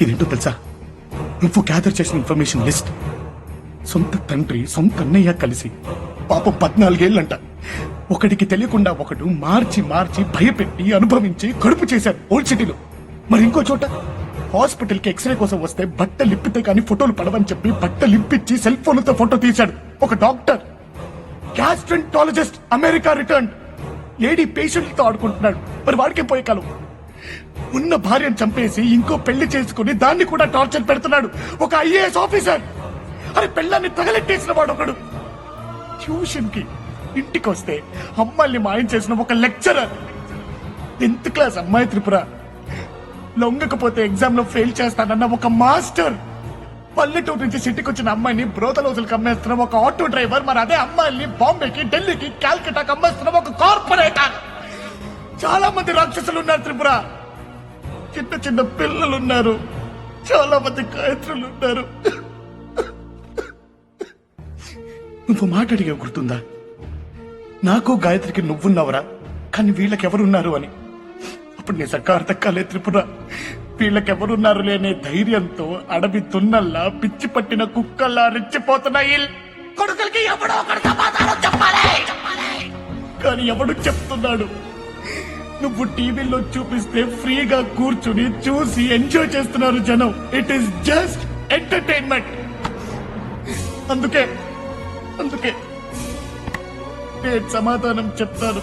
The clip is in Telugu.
ఇదేంటో తెలుసా? నువ్వు గ్యాదర్ చేసిన ఇన్ఫర్మేషన్ లిస్ట్ సొంత తండ్రి సొంత అన్నయ్య కలిసి పాపం 14 ఏళ్ళంట ఒకడికి తెలియకుండా ఒకడు మార్చి మార్చి భయపెట్టి అనుభవించి కడుపు చేశారు ఓల్డ్ సిటీలో. మరి ఇంకో చోట హాస్పిటల్ కి ఎక్స్రే కోసం వస్తే బట్టలు ఇప్పితే కానీ ఫోటోలు పడవని చెప్పి బట్టలు ఇప్పించి సెల్ ఫోన్లతో ఫోటో తీశాడు ఒక doctor. Gastroenterologist America return lady పేషెంట్లతో ఆడుకుంటున్నాడు. మరి వాడికే పోయే కాలం. ఉన్న భార్యను చంపేసి ఇంకో పెళ్లి చేసుకుని దాన్ని కూడా టార్చర్ పెడుతున్నాడు ఒక ఐఏఎస్ ఆఫీసర్. అరే పెళ్ళాన్ని తగలెట్టేసిన వాడు ఒకడు. ట్యూషన్ కి ఇంటికి వస్తే అమ్మాయిని మాయం చేసిన ఒక లెక్చరర్. 10th క్లాస్ అమ్మాయి త్రిపుర లొంగకపోతే ఎగ్జామ్ లో ఫెయిల్ చేస్తానన్న ఒక మాస్టర్. పల్లెటూరు నుంచి సిటీకి వచ్చిన అమ్మాయిని బ్రోతలోజులకు అమ్మేస్తున్న ఒక ఆటో డ్రైవర్. మరి అదే అమ్మాయిల్ని బాంబేకి ఢిల్లీకి కాల్కటాకి అమ్మేస్తున్న ఒక కార్పొరేటర్. చాలా మంది రాక్షసులు ఉన్నారు త్రిపుర. చిన్న చిన్న పిల్లలున్నారు. చాలా మంది గాయత్రులు ఉన్నారు. నువ్వు మాట అడిగా గుర్తుందా? నాకు గాయత్రికి నువ్వున్నావురా, కానీ వీళ్ళకెవరున్నారు అని. అప్పుడు నిజంగా అర్థం కాలే త్రిపుర. వీళ్ళకెవరున్నారు లేనే ధైర్యంతో అడవి తున్నల్లా పిచ్చి పట్టిన కుక్కల్లా రెచ్చిపోతున్నాయి. కొడుకులకి ఎవడో ఒకడు సమాధానం చెప్పాలి. కానీ ఎవడు చెప్తున్నాడు? నువ్వు టీవీలో చూపిస్తే ఫ్రీగా కూర్చుని చూసి ఎంజాయ్ చేస్తున్నారు జనం. It is just entertainment. అందుకే నేను సమాధానం చెప్తాను.